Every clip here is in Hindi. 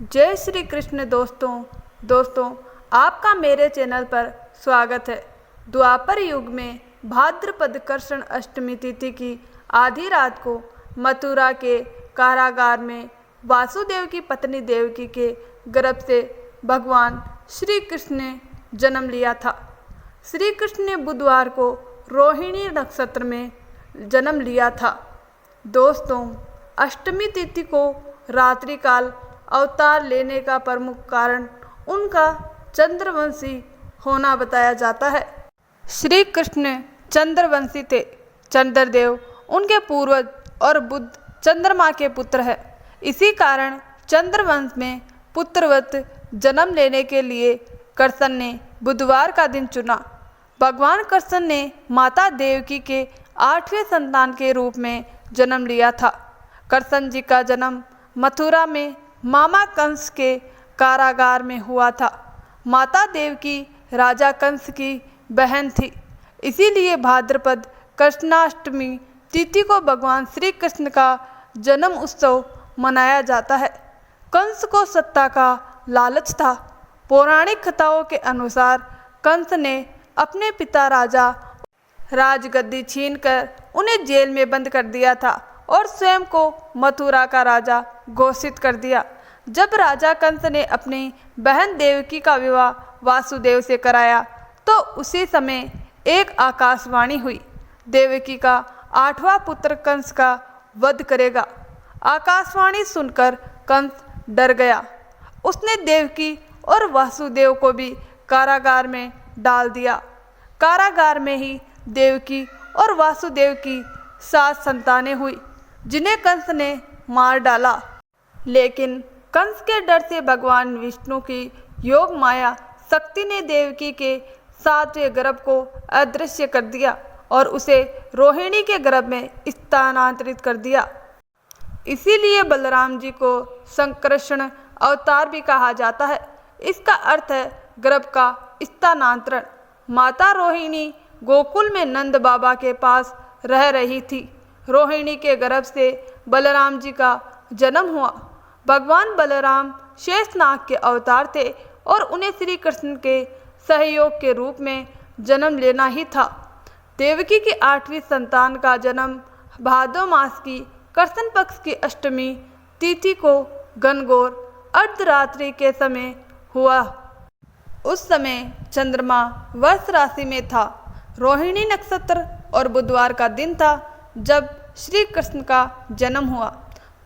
जय श्री कृष्ण दोस्तों आपका मेरे चैनल पर स्वागत है। द्वापर युग में भाद्रपद कृष्ण अष्टमी तिथि की आधी रात को मथुरा के कारागार में वासुदेव की पत्नी देवकी के गर्भ से भगवान श्री कृष्ण ने जन्म लिया था। श्री कृष्ण ने बुधवार को रोहिणी नक्षत्र में जन्म लिया था। दोस्तों, अष्टमी तिथि को रात्रिकाल अवतार लेने का प्रमुख कारण उनका चंद्रवंशी होना बताया जाता है। श्री कृष्ण चंद्रवंशी थे। चंद्रदेव उनके पूर्वज और बुध चंद्रमा के पुत्र है। इसी कारण चंद्रवंश में पुत्रवत जन्म लेने के लिए कृष्ण ने बुधवार का दिन चुना। भगवान कृष्ण ने माता देवकी के 8वें संतान के रूप में जन्म लिया था। कृष्ण जी का जन्म मथुरा में मामा कंस के कारागार में हुआ था। माता देवकी राजा कंस की बहन थी। इसीलिए भाद्रपद कृष्णाष्टमी तिथि को भगवान श्री कृष्ण का जन्म उत्सव मनाया जाता है। कंस को सत्ता का लालच था। पौराणिक कथाओं के अनुसार कंस ने अपने पिता राजा राजगद्दी छीनकर उन्हें जेल में बंद कर दिया था और स्वयं को मथुरा का राजा घोषित कर दिया। जब राजा कंस ने अपनी बहन देवकी का विवाह वासुदेव से कराया तो उसी समय एक आकाशवाणी हुई, देवकी का 8वां पुत्र कंस का वध करेगा। आकाशवाणी सुनकर कंस डर गया। उसने देवकी और वासुदेव को भी कारागार में डाल दिया। कारागार में ही देवकी और वासुदेव की 7 संतानें हुई जिन्हें कंस ने मार डाला। लेकिन कंस के डर से भगवान विष्णु की योग माया शक्ति ने देवकी के 7वें गर्भ को अदृश्य कर दिया और उसे रोहिणी के गर्भ में स्थानांतरित कर दिया। इसीलिए बलराम जी को संकर्षण अवतार भी कहा जाता है। इसका अर्थ है गर्भ का स्थानांतरण। माता रोहिणी गोकुल में नंद बाबा के पास रह रही थी। रोहिणी के गर्भ से बलराम जी का जन्म हुआ। भगवान बलराम शेषनाग के अवतार थे और उन्हें श्री कृष्ण के सहयोग के रूप में जन्म लेना ही था। देवकी की 8वीं संतान का जन्म भादो मास की कृष्ण पक्ष की अष्टमी तिथि को घनघोर अर्धरात्रि के समय हुआ। उस समय चंद्रमा वृष राशि में था। रोहिणी नक्षत्र और बुधवार का दिन था। जब श्री कृष्ण का जन्म हुआ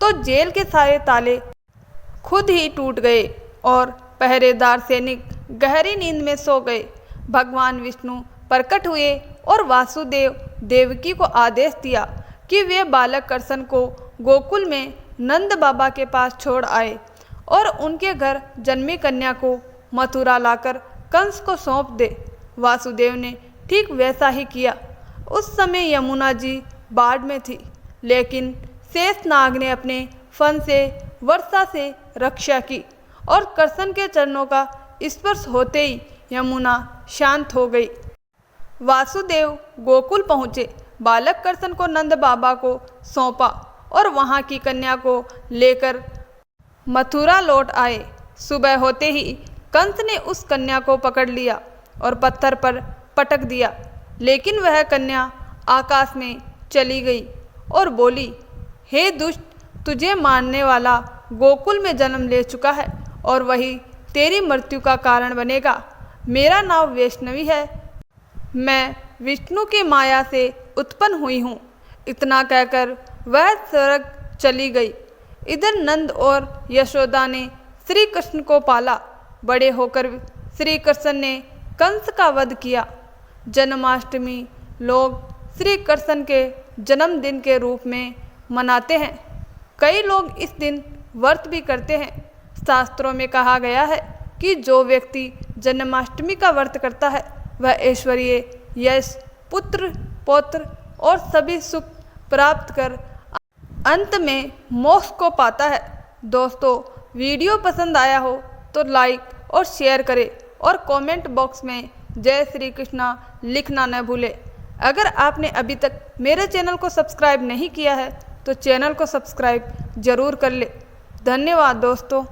तो जेल के सारे ताले खुद ही टूट गए और पहरेदार सैनिक गहरी नींद में सो गए। भगवान विष्णु प्रकट हुए और वासुदेव देवकी को आदेश दिया कि वे बालक कृष्ण को गोकुल में नंद बाबा के पास छोड़ आए और उनके घर जन्मी कन्या को मथुरा लाकर कंस को सौंप दे। वासुदेव ने ठीक वैसा ही किया। उस समय यमुना जी बाढ़ में थी, लेकिन शेषनाग ने अपने फन से वर्षा से रक्षा की और कृष्ण के चरणों का स्पर्श होते ही यमुना शांत हो गई। वासुदेव गोकुल पहुँचे, बालक कृष्ण को नंद बाबा को सौंपा और वहाँ की कन्या को लेकर मथुरा लौट आए। सुबह होते ही कंस ने उस कन्या को पकड़ लिया और पत्थर पर पटक दिया, लेकिन वह कन्या आकाश में चली गई और बोली, हे दुष्ट, तुझे मारने वाला गोकुल में जन्म ले चुका है और वही तेरी मृत्यु का कारण बनेगा। मेरा नाम वैष्णवी है। मैं विष्णु की माया से उत्पन्न हुई हूँ। इतना कहकर वह स्वर्ग चली गई। इधर नंद और यशोदा ने श्री कृष्ण को पाला। बड़े होकर श्री कृष्ण ने कंस का वध किया। जन्माष्टमी लोग श्री कृष्ण के जन्मदिन के रूप में मनाते हैं। कई लोग इस दिन व्रत भी करते हैं। शास्त्रों में कहा गया है कि जो व्यक्ति जन्माष्टमी का व्रत करता है वह ऐश्वर्य, यश, पुत्र, पौत्र और सभी सुख प्राप्त कर अंत में मोक्ष को पाता है। दोस्तों, वीडियो पसंद आया हो तो लाइक और शेयर करें और कमेंट बॉक्स में जय श्री कृष्णा लिखना न भूलें। अगर आपने अभी तक मेरे चैनल को सब्सक्राइब नहीं किया है तो चैनल को सब्सक्राइब जरूर कर ले। धन्यवाद दोस्तों।